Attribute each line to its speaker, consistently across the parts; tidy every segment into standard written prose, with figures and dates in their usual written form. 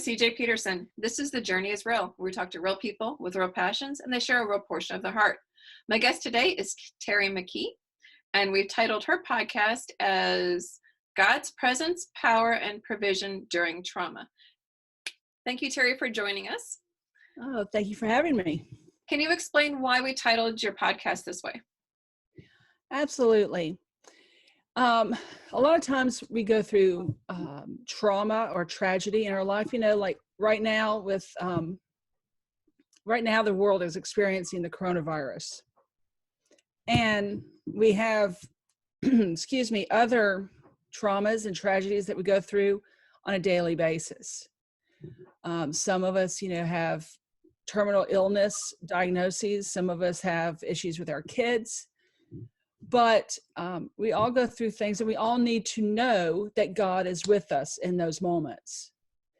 Speaker 1: CJ Peterson. This is The Journey is Real, where we talk to real people with real passions and they share a real portion of their heart. My guest today is Terrie McKee, and we've titled her podcast as God's Presence, Power, and Provision During Trauma. Thank you, Terrie, for joining us.
Speaker 2: Oh, thank you for having me.
Speaker 1: Can you explain why we titled your podcast this way?
Speaker 2: Absolutely. A lot of times we go through trauma or tragedy in our life, like right now the world is experiencing the coronavirus. And we have, other traumas and tragedies that we go through on a daily basis. Some of us, have terminal illness diagnoses. Some of us have issues with our kids. But we all go through things, and we all need to know that God is with us in those moments.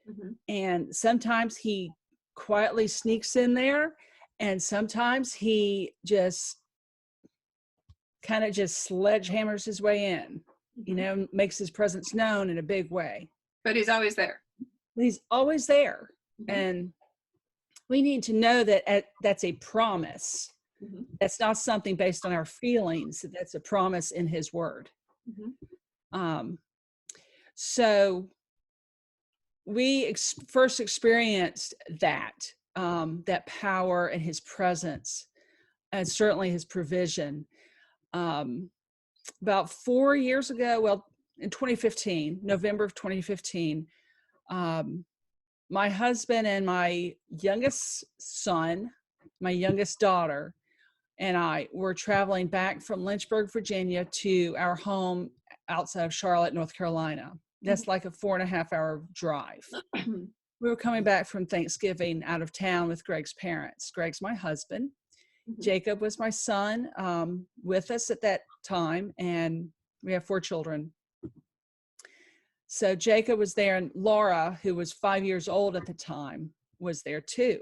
Speaker 2: Mm-hmm. And sometimes he quietly sneaks in there, and sometimes he just kind of just sledgehammers his way in, makes his presence known in a big way.
Speaker 1: But he's always there.
Speaker 2: He's always there. Mm-hmm. And we need to know that that's a promise. Mm-hmm. That's not something based on our feelings. That's a promise in his word. Mm-hmm. So we first experienced that power and his presence, and certainly his provision. About 4 years ago, in 2015, November of 2015, my husband and my youngest son, my youngest daughter, and I were traveling back from Lynchburg, Virginia to our home outside of Charlotte, North Carolina. That's like a 4.5 hour drive. We were coming back from Thanksgiving out of town with Greg's parents. Greg's my husband. Mm-hmm. Jacob was my son, with us at that time, and we have 4 children. So Jacob was there, and Laura, who was 5 years old at the time, was there too.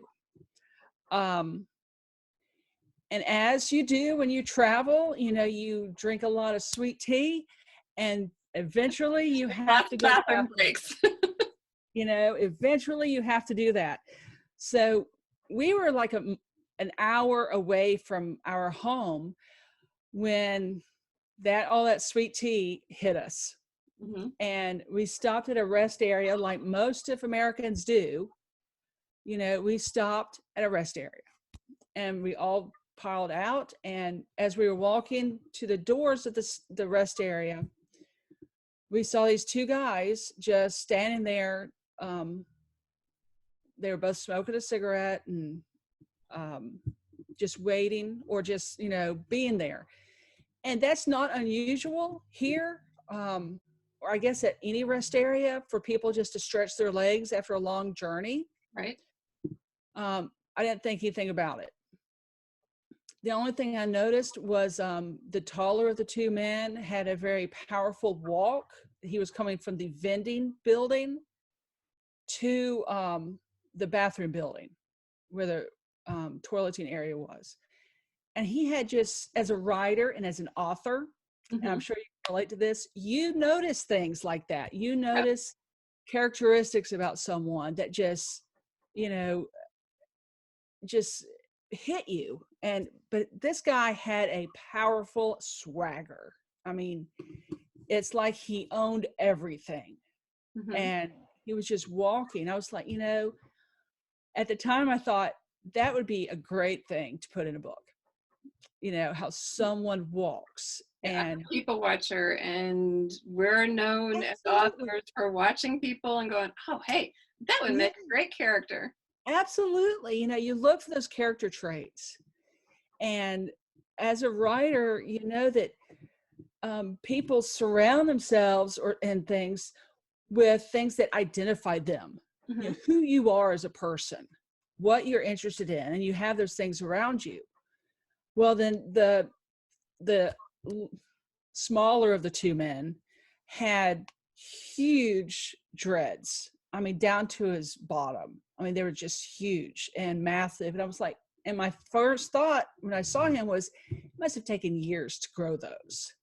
Speaker 2: And as you do when you travel, you drink a lot of sweet tea, and eventually you have to go to bathroom breaks. Eventually you have to do that. So we were like an hour away from our home when all that sweet tea hit us. Mm-hmm. And we stopped at a rest area like most of Americans do. We stopped at a rest area, and we all piled out. And as we were walking to the doors of the rest area, we saw these 2 guys just standing there. They were both smoking a cigarette and just waiting, or just being there. And that's not unusual here, or I guess at any rest area, for people just to stretch their legs after a long journey.
Speaker 1: Right.
Speaker 2: I didn't think anything about it. The only thing I noticed was the taller of the 2 men had a very powerful walk. He was coming from the vending building to the bathroom building where the toileting area was. And he had, just as a writer and as an author, mm-hmm. and I'm sure you can relate to this, you notice things like that. You notice characteristics about someone that just hit you. But this guy had a powerful swagger. I mean, it's like he owned everything. Mm-hmm. And he was just walking. I was like, at the time I thought that would be a great thing to put in a book. How someone walks.
Speaker 1: Yeah,
Speaker 2: and
Speaker 1: I'm a people watcher, and we're known as authors for watching people and going, oh, hey, that would make a great character.
Speaker 2: Absolutely. You look for those character traits. And as a writer, that people surround themselves and things with things that identify them, mm-hmm. Who you are as a person, what you're interested in, and you have those things around you. Well, then the smaller of the 2 men had huge dreads. I mean, down to his bottom. I mean, they were just huge and massive. And I was like, and my first thought when I saw him was, it must have taken years to grow those,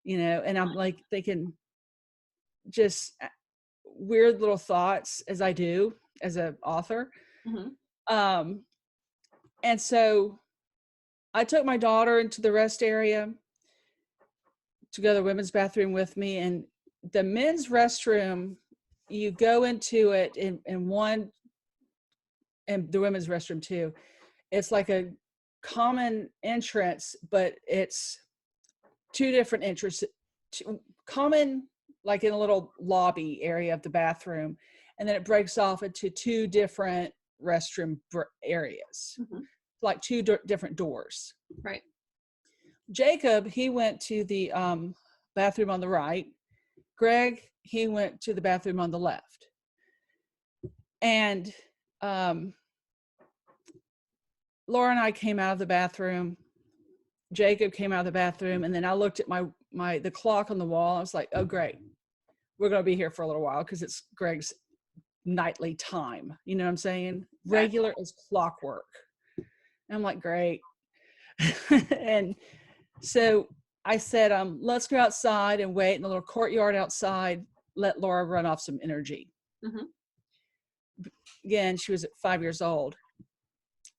Speaker 2: and I'm like thinking, just weird little thoughts, as I do as an author. Um, and so I took my daughter into the rest area to go to the women's bathroom with me. And the men's restroom, you go into it in one, and the women's restroom too. It's like a common entrance, but it's two different entrances, common, like in a little lobby area of the bathroom. And then it breaks off into two different restroom areas, like two different doors.
Speaker 1: Right.
Speaker 2: Jacob, he went to the bathroom on the right. Greg, he went to the bathroom on the left. And Laura and I came out of the bathroom. Jacob came out of the bathroom, and then I looked at the clock on the wall. I was like, oh, great. We're going to be here for a little while because it's Greg's nightly time. You know what I'm saying? Regular as clockwork. And I'm like, great. And so I said, let's go outside and wait in the little courtyard outside. Let Laura run off some energy. Again, she was 5 years old.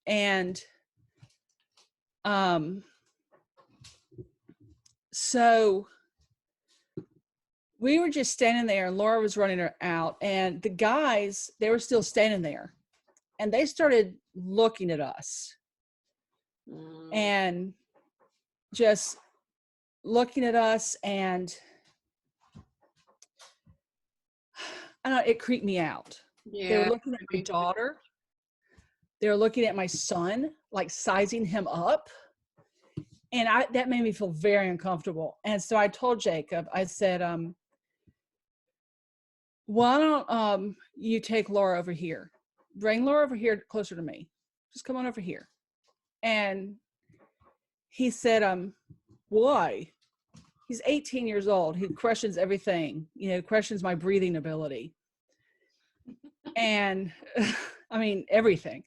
Speaker 2: And so we were just standing there, and Laura was running her out, and the guys, they were still standing there, and they started looking at us and just looking at us, and I don't know, it creeped me out. Yeah, they were looking at my daughter. They were looking at my son, like sizing him up. And that made me feel very uncomfortable. And so I told Jacob, I said, why don't you take Laura over here? Bring Laura over here closer to me. Just come on over here. And he said, why? He's 18 years old. He questions everything, questions my breathing ability. And I mean, everything.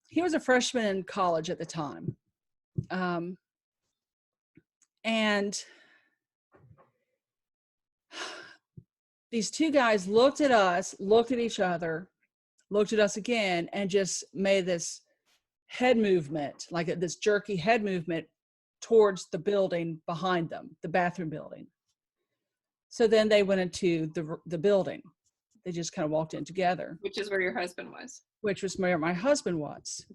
Speaker 2: He was a freshman in college at the time. And these two guys looked at us, looked at each other, looked at us again, and just made this head movement, like this jerky head movement towards the building behind them, the bathroom building. So then they went into the building. They just kind of walked in together.
Speaker 1: Which is where your husband was.
Speaker 2: Which was where my husband was.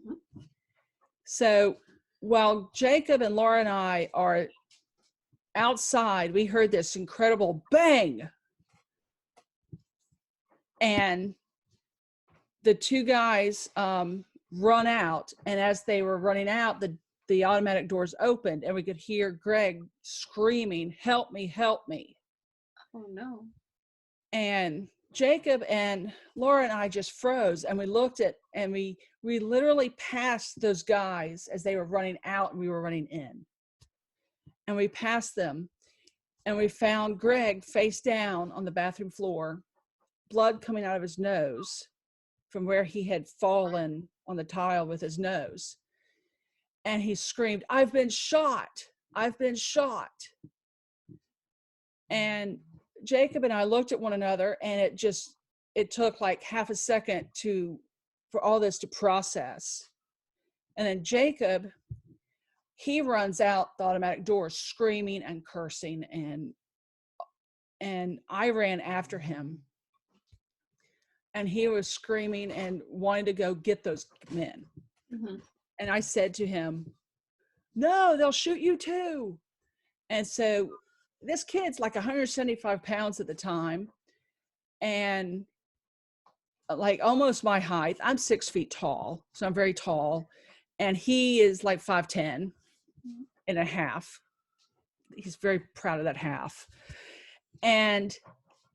Speaker 2: So while Jacob and Laura and I are outside, we heard this incredible bang. And the two guys run out. And as they were running out, the automatic doors opened, and we could hear Greg screaming, help me, help me.
Speaker 1: Oh, no.
Speaker 2: And Jacob and Laura and I just froze, and we looked at, and we literally passed those guys as they were running out and we were running in. And we passed them, and we found Greg face down on the bathroom floor, blood coming out of his nose from where he had fallen on the tile with his nose. And he screamed, I've been shot. I've been shot. And Jacob and I looked at one another, and it took like half a second for all this to process. And then Jacob, he runs out the automatic door screaming and cursing, and I ran after him, and he was screaming and wanting to go get those men. And I said to him, no, they'll shoot you too. And so this kid's like 175 pounds at the time, and like almost my height. I'm 6 feet tall, so I'm very tall. And he is like 5'10" and a half. He's very proud of that half. And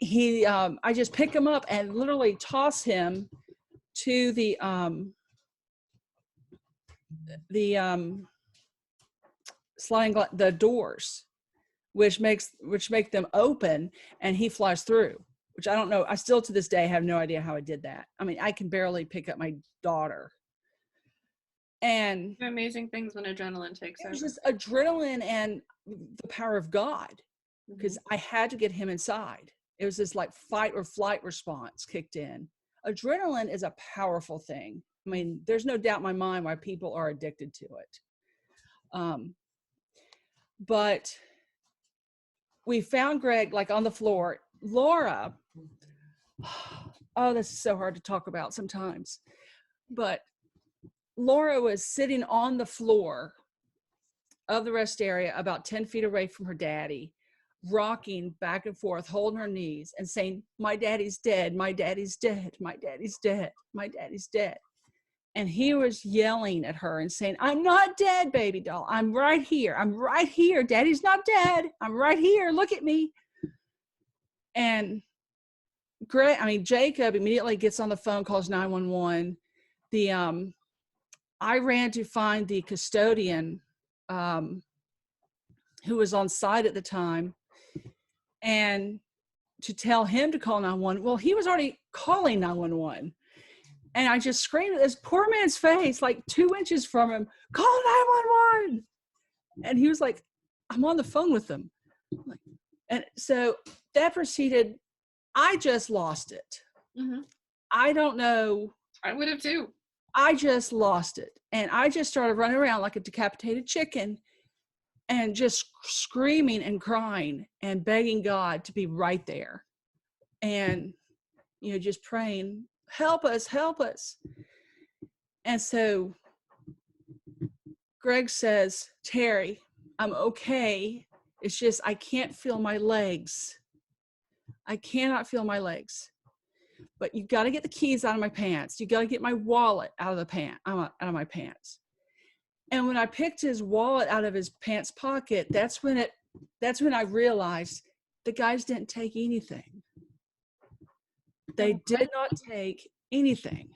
Speaker 2: I just pick him up and literally toss him to the the doors, which make them open, and he flies through, which I don't know. I still to this day have no idea how I did that. I mean, I can barely pick up my daughter. And
Speaker 1: amazing things when adrenaline takes over.
Speaker 2: It was just adrenaline and the power of God, because I had to get him inside. It was this like fight or flight response kicked in. Adrenaline is a powerful thing. I mean, there's no doubt in my mind why people are addicted to it. But we found Greg like on the floor. Laura, oh, this is so hard to talk about sometimes. But Laura was sitting on the floor of the rest area about 10 feet away from her daddy, rocking back and forth, holding her knees and saying, "My daddy's dead, my daddy's dead, my daddy's dead, my daddy's dead." And he was yelling at her and saying, "I'm not dead, baby doll. I'm right here. I'm right here. Daddy's not dead. I'm right here. Look at me." And Jacob immediately gets on the phone, calls 911. I ran to find the custodian who was on site at the time and to tell him to call 911. Well, he was already calling 911. And I just screamed at this poor man's face, like 2 inches from him, "Call 911." And he was like, "I'm on the phone with them." And so that proceeded. I just lost it.
Speaker 1: Mm-hmm.
Speaker 2: I don't know.
Speaker 1: I would have too.
Speaker 2: I just lost it. And I just started running around like a decapitated chicken and just screaming and crying and begging God to be right there. And, just praying, "Help us, help us." And so Greg says, "Terry, I'm okay. It's just I can't feel my legs. I cannot feel my legs. But you got to get the keys out of my pants. You got to get my wallet out of my pants." And when I picked his wallet out of his pants pocket, that's when I realized the guys didn't take anything. They did not take anything.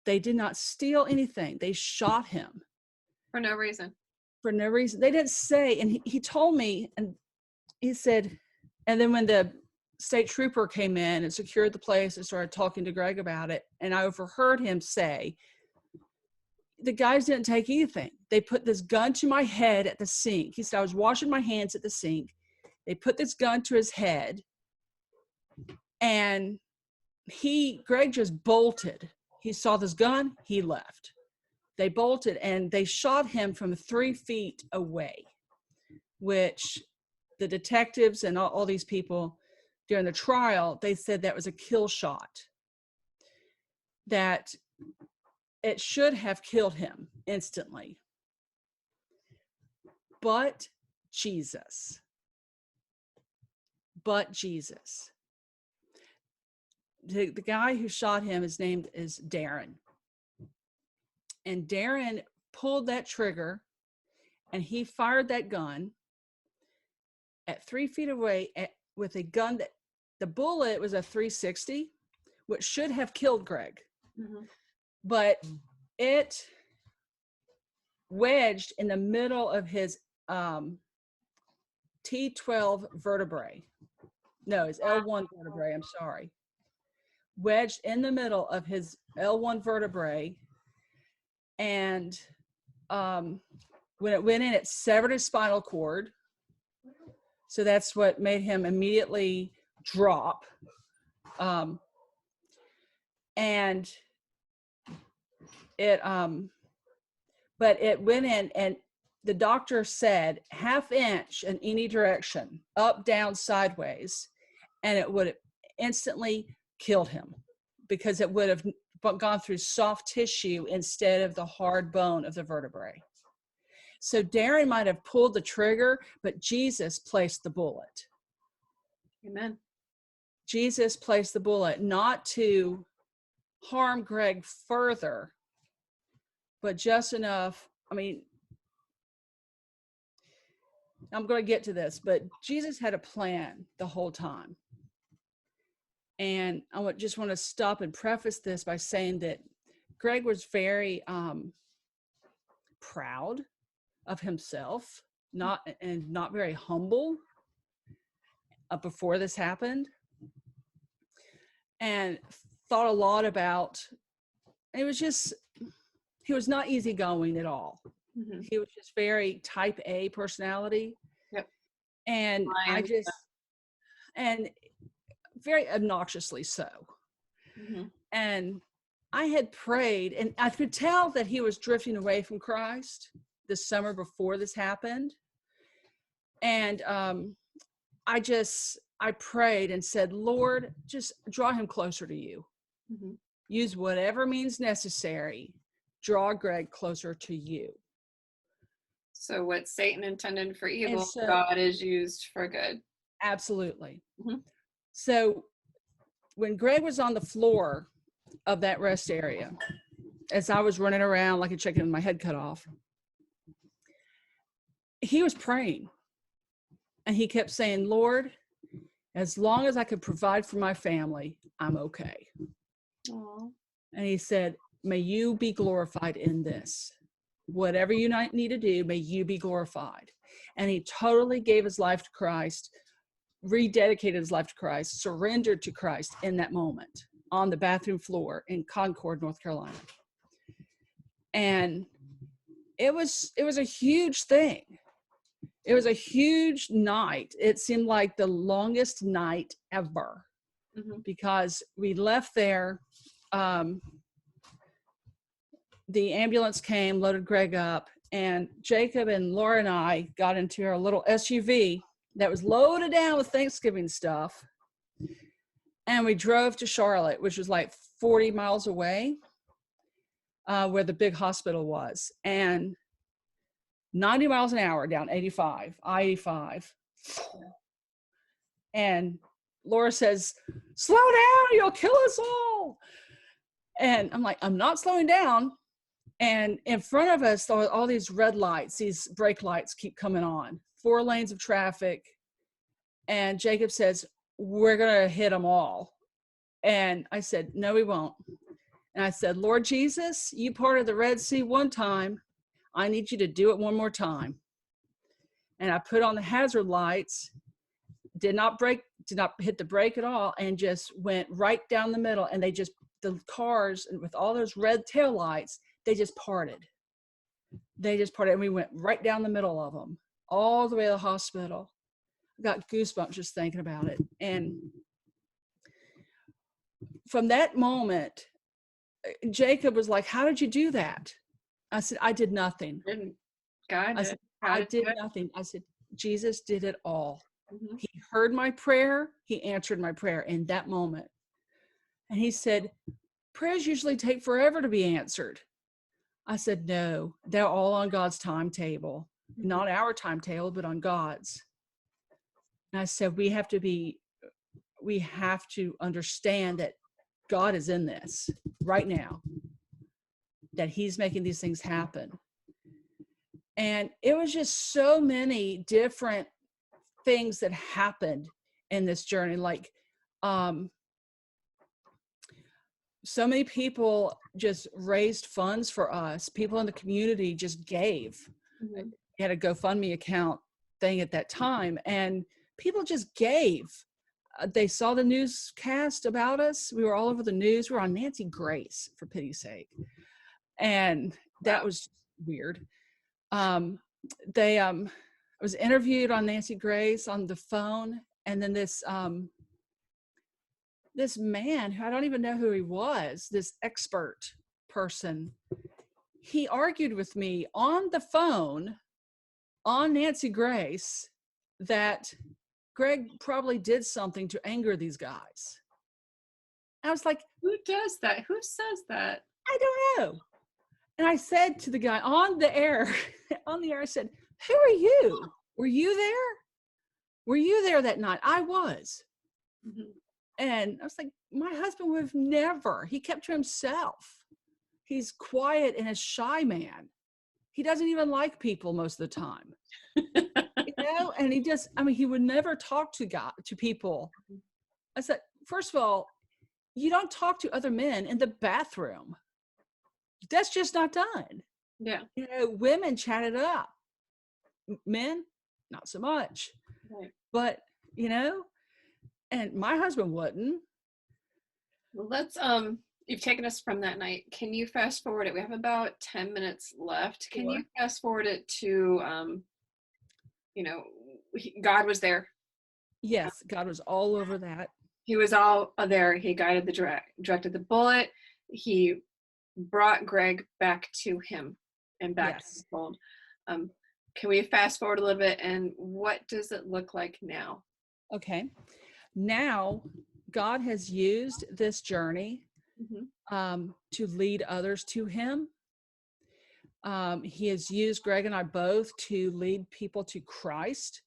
Speaker 2: They did not steal anything. They shot him.
Speaker 1: For no reason.
Speaker 2: For no reason. They didn't say, and he told me, and he said, and then when the state trooper came in and secured the place and started talking to Greg about it, and I overheard him say, "The guys didn't take anything. They put this gun to my head at the sink." He said, "I was washing my hands at the sink. They put this gun to his head, and Greg just bolted. He saw this gun, he left. They bolted and they shot him from 3 feet away," which the detectives and all these people during the trial, they said that was a kill shot, that it should have killed him instantly. But Jesus. The guy who shot him, his name is Darren. And Darren pulled that trigger and he fired that gun at 3 feet away with a gun that the bullet was a 360, which should have killed Greg. Mm-hmm. But it wedged in the middle of his T12 vertebrae. No, his L1 vertebrae, I'm sorry. Wedged in the middle of his L1 vertebrae. And when it went in, it severed his spinal cord. So that's what made him immediately drop. And but it went in, and the doctor said 1/2 inch in any direction, up, down, sideways, and it would have instantly killed him because it would have gone through soft tissue instead of the hard bone of the vertebrae. So Darren might have pulled the trigger, but Jesus placed the bullet.
Speaker 1: Amen.
Speaker 2: Jesus placed the bullet not to harm Greg further, but just enough. I mean, I'm going to get to this, but Jesus had a plan the whole time. And I just want to stop and preface this by saying that Greg was very proud of himself, not very humble before this happened, and thought a lot about. He was not easygoing at all. Mm-hmm. He was just very type A personality.
Speaker 1: Yep.
Speaker 2: And very obnoxiously so.
Speaker 1: Mm-hmm.
Speaker 2: And I had prayed, and I could tell that he was drifting away from Christ this summer before this happened. And I prayed and said, Lord, just draw him closer to you.
Speaker 1: Mm-hmm.
Speaker 2: Use whatever means necessary. Draw Greg closer to you.
Speaker 1: So what Satan intended for
Speaker 2: And
Speaker 1: evil,
Speaker 2: so,
Speaker 1: God is used for good.
Speaker 2: absolutely.
Speaker 1: Mm-hmm.
Speaker 2: So when Greg was on the floor of that rest area, as I was running around like a chicken with my head cut off, he was praying. And he kept saying, Lord, as long as I could provide for my family, I'm okay.
Speaker 1: Aww.
Speaker 2: And he said, may you be glorified in this. Whatever you need to do, may you be glorified. And he totally gave his life to Christ, rededicated his life to Christ, surrendered to Christ in that moment on the bathroom floor in Concord, North Carolina. And it was a huge thing. It was a huge night. It seemed like the longest night ever,
Speaker 1: Mm-hmm.
Speaker 2: because we left there. The ambulance came, loaded Greg up, and Jacob and Laura and I got into our little SUV that was loaded down with Thanksgiving stuff. And we drove to Charlotte, which was like 40 miles away, where the big hospital was. And 90 miles an hour down I-85. And Laura says, slow down, you'll kill us all. And I'm like, I'm not slowing down. And in front of us, all these red lights, these brake lights keep coming on, 4 lanes of traffic. And Jacob says, we're going to hit them all. And I said, no, we won't. And I said, Lord Jesus, you parted the Red Sea one time. I need you to do it one more time. And I put on the hazard lights, did not hit the brake at all, and just went right down the middle. And the cars with all those red tail lights, they just parted. And we went right down the middle of them, all the way to the hospital. I got goosebumps just thinking about it. And from that moment, Jacob was like, how did you do that? I said, I did nothing.
Speaker 1: God
Speaker 2: I said, I did nothing. I said, Jesus did it all.
Speaker 1: Mm-hmm.
Speaker 2: He heard my prayer. He answered my prayer in that moment. And he said, prayers usually take forever to be answered. I said, no, they're all on God's timetable,
Speaker 1: Mm-hmm.
Speaker 2: not our timetable, but on God's. And I said, we have to understand that God is in this right now, that he's making these things happen. And it was just so many different things that happened in this journey. Like, so many people just raised funds for us. People in the community just gave.
Speaker 1: Mm-hmm.
Speaker 2: We had a GoFundMe account thing at that time, and people just gave. They saw the newscast about us. We were all over the news. We were on Nancy Grace, for pity's sake. And that was weird. I was interviewed on Nancy Grace on the phone, and then this man who I don't even know who he was, this expert person, he argued with me on the phone on Nancy Grace that Greg probably did something to anger these guys. I was like,
Speaker 1: who does that? Who says that?
Speaker 2: I don't know. And I said to the guy on the air, I said, who are you? Were you there? Were you there that night? I was.
Speaker 1: Mm-hmm.
Speaker 2: And I was like, my husband would have never. He kept to himself. He's quiet and a shy man. He doesn't even like people most of the time. And he would never talk to people. I said, first of all, you don't talk to other men in the bathroom. That's just not done.
Speaker 1: Yeah.
Speaker 2: Women chat it up. Men, not so much.
Speaker 1: Right.
Speaker 2: But, and my husband wouldn't.
Speaker 1: Well, let's, you've taken us from that night. Can you fast forward it? We have about 10 minutes left. Can
Speaker 2: Sure.
Speaker 1: you fast forward it to, God was there.
Speaker 2: Yes, God was all over that.
Speaker 1: He was all there. He guided the directed the bullet. He brought Greg back to him and back to the
Speaker 2: Yes.
Speaker 1: fold. Um, can we fast forward a little bit, and what does it look like now?
Speaker 2: Okay. Now, God has used this journey
Speaker 1: Mm-hmm.
Speaker 2: to lead others to Him. He has used Greg and I both to lead people to Christ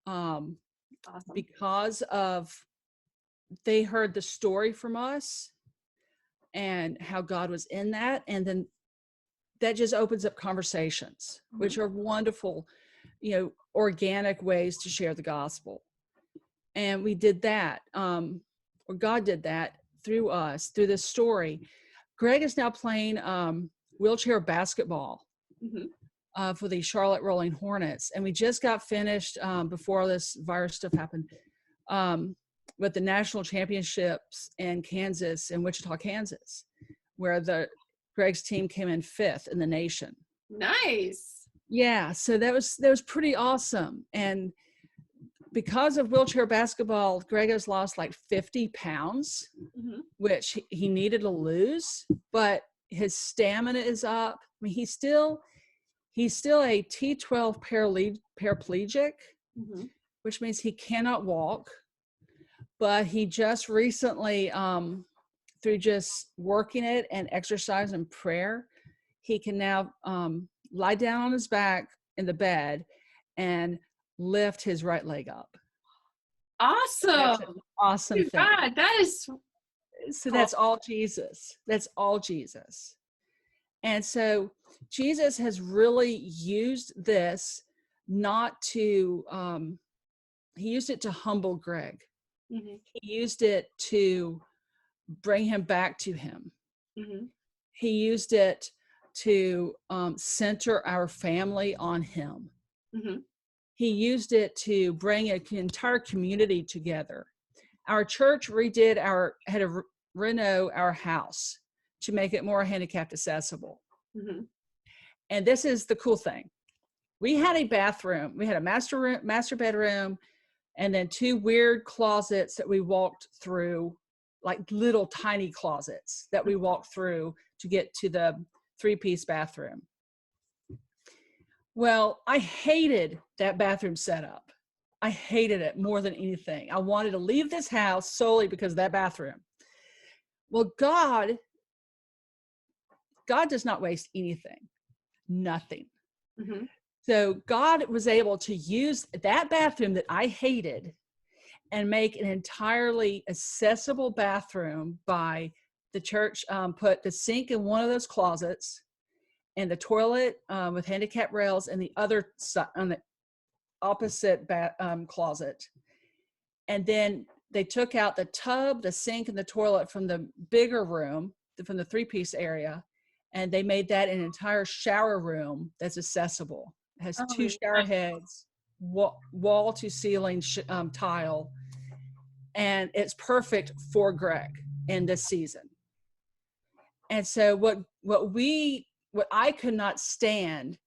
Speaker 2: um,
Speaker 1: Awesome.
Speaker 2: because of they heard the story from us and how God was in that. And then that just opens up conversations,
Speaker 1: Mm-hmm.
Speaker 2: which are wonderful, organic ways to share the gospel. And we did that, or God did that through us, through this story. Greg is now playing wheelchair basketball
Speaker 1: Mm-hmm.
Speaker 2: for the Charlotte Rolling Hornets. And we just got finished before this virus stuff happened with the national championships in Kansas, in Wichita, Kansas, where Greg's team came in 5th in the nation.
Speaker 1: Nice.
Speaker 2: Yeah, so that was pretty awesome. And because of wheelchair basketball, Greg has lost like 50 pounds,
Speaker 1: Mm-hmm.
Speaker 2: which he needed to lose, but his stamina is up. I mean, he's still a T12 paraplegic,
Speaker 1: Mm-hmm.
Speaker 2: which means he cannot walk. But he just recently, through just working it and exercise and prayer, he can now lie down on his back in the bed and lift his right leg up. That's an
Speaker 1: Awesome.
Speaker 2: awesome thing.
Speaker 1: God, that is
Speaker 2: So
Speaker 1: cool.
Speaker 2: that's all Jesus. That's all Jesus. And so Jesus has really used this not to, he used it to humble Greg.
Speaker 1: Mm-hmm.
Speaker 2: He used it to bring him back to him.
Speaker 1: Mm-hmm.
Speaker 2: He used it to center our family on him.
Speaker 1: Mm-hmm.
Speaker 2: He used it to bring an entire community together. Our church had to reno our house to make it more handicapped accessible.
Speaker 1: Mm-hmm.
Speaker 2: And this is the cool thing. We had a bathroom. We had a master bedroom, and then 2 weird closets that we walked through, like little tiny closets that we walked through to get to the 3-piece bathroom. Well, I hated that bathroom setup. I hated it more than anything. I wanted to leave this house solely because of that bathroom. Well, God does not waste anything, nothing.
Speaker 1: Mm-hmm.
Speaker 2: So God was able to use that bathroom that I hated and make an entirely accessible bathroom by the church put the sink in one of those closets and the toilet with handicap rails in the other side, on the opposite closet. And then they took out the tub, the sink, and the toilet from the bigger room, from the 3-piece area, and they made that an entire shower room that's accessible. It has 2
Speaker 1: Oh,
Speaker 2: shower heads, wall to ceiling tile, and it's perfect for Greg in this season. And so what I could not stand,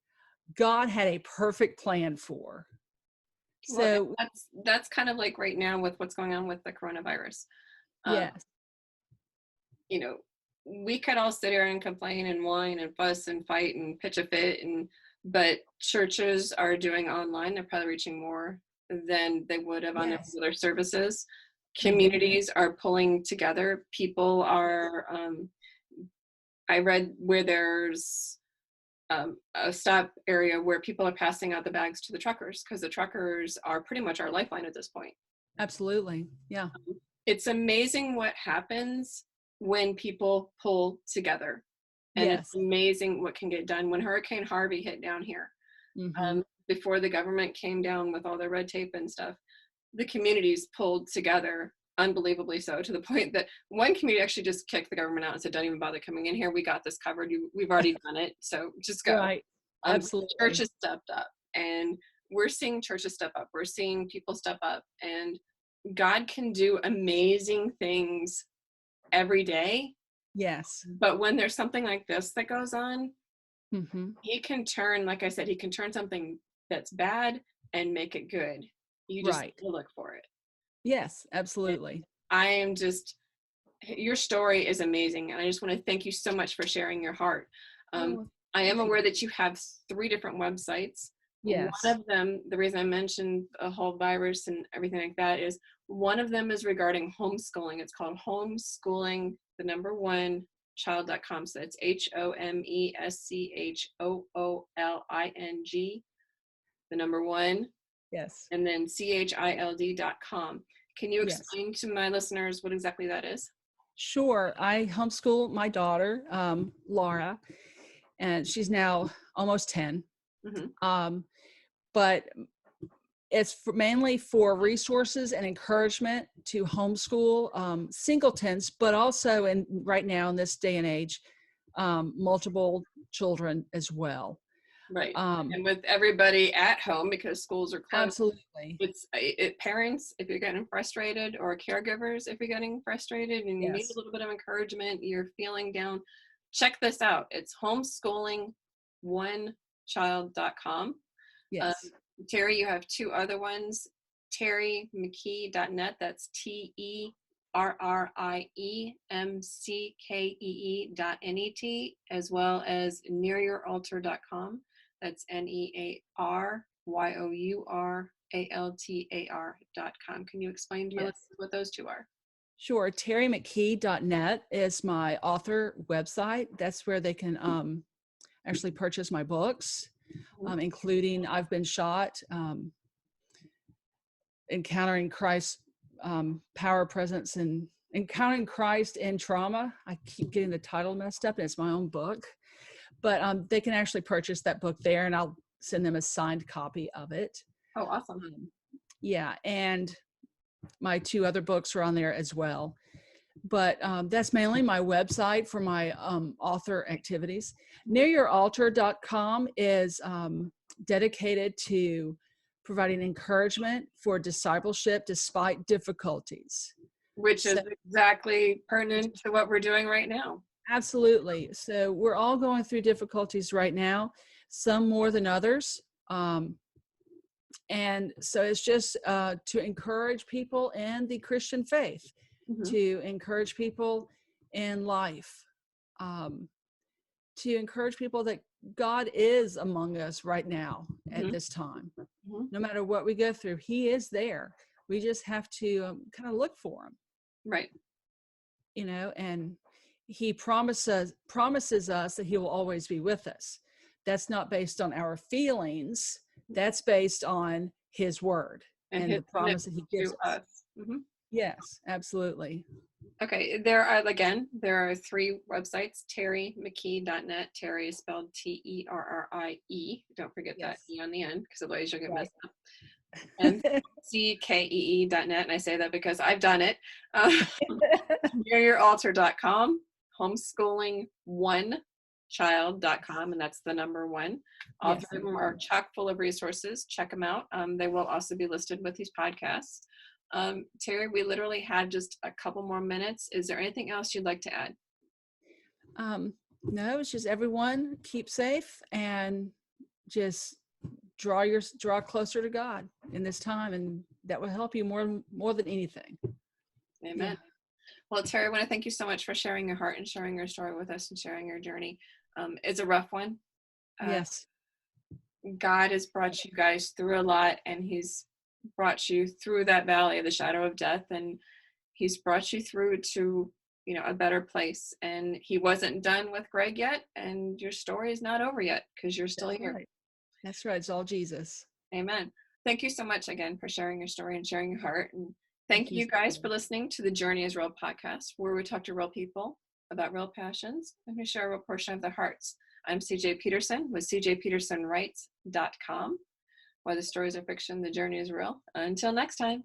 Speaker 2: God had a perfect plan for.
Speaker 1: well,
Speaker 2: So
Speaker 1: that's kind of like right now with what's going on with the coronavirus. Um,
Speaker 2: yes,
Speaker 1: you know, we could all sit here and complain and whine and fuss and fight and pitch a fit, but churches are doing online. They're probably reaching more than they would have on
Speaker 2: yes.
Speaker 1: other services.
Speaker 2: Mm-hmm.
Speaker 1: Communities are pulling together. People are. I read where there's a stop area where people are passing out the bags to the truckers because the truckers are pretty much our lifeline at this point.
Speaker 2: Absolutely. Yeah.
Speaker 1: It's amazing what happens when people pull together, and it's
Speaker 2: Yes.
Speaker 1: amazing what can get done. When Hurricane Harvey hit down here,
Speaker 2: Mm-hmm.
Speaker 1: before the government came down with all their red tape and stuff, the communities pulled together unbelievably so, to the point that one community actually just kicked the government out and said, don't even bother coming in here, we got this covered, we've already done it, so just go.
Speaker 2: Right. Absolutely.
Speaker 1: Churches stepped up, and we're seeing churches step up, we're seeing people step up, and God can do amazing things every day.
Speaker 2: Yes.
Speaker 1: But when there's something like this that goes on,
Speaker 2: Mm-hmm.
Speaker 1: he can turn, like I said, he can turn something that's bad and make it good. You just
Speaker 2: Right.
Speaker 1: look for it.
Speaker 2: Yes.
Speaker 1: And
Speaker 2: Absolutely.
Speaker 1: I am just, your story is amazing. And I just want to thank you so much for sharing your heart. Um,
Speaker 2: Oh,
Speaker 1: I am
Speaker 2: thank you.
Speaker 1: aware that you have 3 different websites. One
Speaker 2: Yes.
Speaker 1: of them, the reason I mentioned the whole virus and everything like that is one of them is regarding homeschooling. It's called homeschooling, the number 1 child.com. So it's HOMESCHOOLING, the number 1,
Speaker 2: Yes.
Speaker 1: and then CHILD.com. Can you
Speaker 2: Yes.
Speaker 1: explain to my listeners what exactly that is?
Speaker 2: Sure. I homeschool my daughter, Laura, and she's now almost 10.
Speaker 1: Mm-hmm.
Speaker 2: But it's mainly for resources and encouragement to homeschool singletons, but also right now in this day and age, multiple children as well.
Speaker 1: Right. And with everybody at home because schools are closed,
Speaker 2: Absolutely.
Speaker 1: parents, if you're getting frustrated, or caregivers, if you're getting frustrated and you need a
Speaker 2: Yes.
Speaker 1: little bit of encouragement, you're feeling down, check this out. It's homeschooling1child.com.
Speaker 2: Yes.
Speaker 1: Terrie, you have 2 other ones, terriemckee.net. That's TERRIEMCKEE.net, as well as nearyouraltar.com. That's NEARYOURALTAR.com. Can you explain to my
Speaker 2: Yes.
Speaker 1: listeners what those 2 are?
Speaker 2: Sure. TerrieMcKee.net is my author website. That's where they can actually purchase my books,
Speaker 1: Mhm.
Speaker 2: including I've Been Shot, Encountering Christ, Power, Presence, and Encountering Christ in Trauma. I keep getting the title messed up, and it's my own book. But they can actually purchase that book there, and I'll send them a signed copy of it.
Speaker 1: Oh, awesome.
Speaker 2: Yeah, and my 2 other books are on there as well. But that's mainly my website for my author activities. Nearyouraltar.com is dedicated to providing encouragement for discipleship despite difficulties.
Speaker 1: Which is
Speaker 2: So,
Speaker 1: exactly pertinent to what we're doing right now.
Speaker 2: absolutely. So we're all going through difficulties right now, some more than others. And so it's just to encourage people in the Christian faith,
Speaker 1: Mm-hmm.
Speaker 2: to encourage people in life, to encourage people that God is among us right now at
Speaker 1: Mm-hmm.
Speaker 2: this time.
Speaker 1: Mm-hmm.
Speaker 2: No matter what we go through, He is there. We just have to kind of look for Him,
Speaker 1: Right.
Speaker 2: and He promises us that He will always be with us. That's not based on our feelings. That's based on His word
Speaker 1: And
Speaker 2: and
Speaker 1: his
Speaker 2: the promise
Speaker 1: commitment
Speaker 2: that He
Speaker 1: to
Speaker 2: gives us.
Speaker 1: us. Mm-hmm.
Speaker 2: Yes, absolutely.
Speaker 1: Okay, there are 3 websites, terriemckee.net. Terrie is spelled TERRIE. Don't forget that
Speaker 2: Yes.
Speaker 1: E on the end, because otherwise you'll get
Speaker 2: Right.
Speaker 1: messed up. And CKEE.net, and I say that because I've done it. Uh, nearyouraltar.com, homeschooling1child.com, and that's the number 1. All 3
Speaker 2: Yes.
Speaker 1: of them are chock full of resources. Check them out. They will also be listed with these podcasts. Terrie, we literally had just a couple more minutes. Is there anything else you'd like to add?
Speaker 2: No, it's just everyone keep safe and just draw closer to God in this time, and that will help you more than anything.
Speaker 1: Amen.
Speaker 2: Yeah.
Speaker 1: Well, Terrie, I want to thank you so much for sharing your heart and sharing your story with us and sharing your journey. It's a rough one.
Speaker 2: Yes.
Speaker 1: God has brought you guys through a lot, and He's brought you through that valley of the shadow of death, and He's brought you through to a better place. And He wasn't done with Greg yet, and your story is not over yet because you're still
Speaker 2: That's
Speaker 1: here.
Speaker 2: right. That's right. It's all Jesus.
Speaker 1: Amen. Thank you so much again for sharing your story and sharing your heart. And
Speaker 2: Thank
Speaker 1: thank
Speaker 2: you
Speaker 1: you
Speaker 2: so
Speaker 1: guys for
Speaker 2: much.
Speaker 1: listening to the Journey is Real podcast, where we talk to real people about real passions and we share a real portion of their hearts. I'm CJ Peterson with cjpetersonwrites.com, where the stories are fiction, the journey is real. Until next time.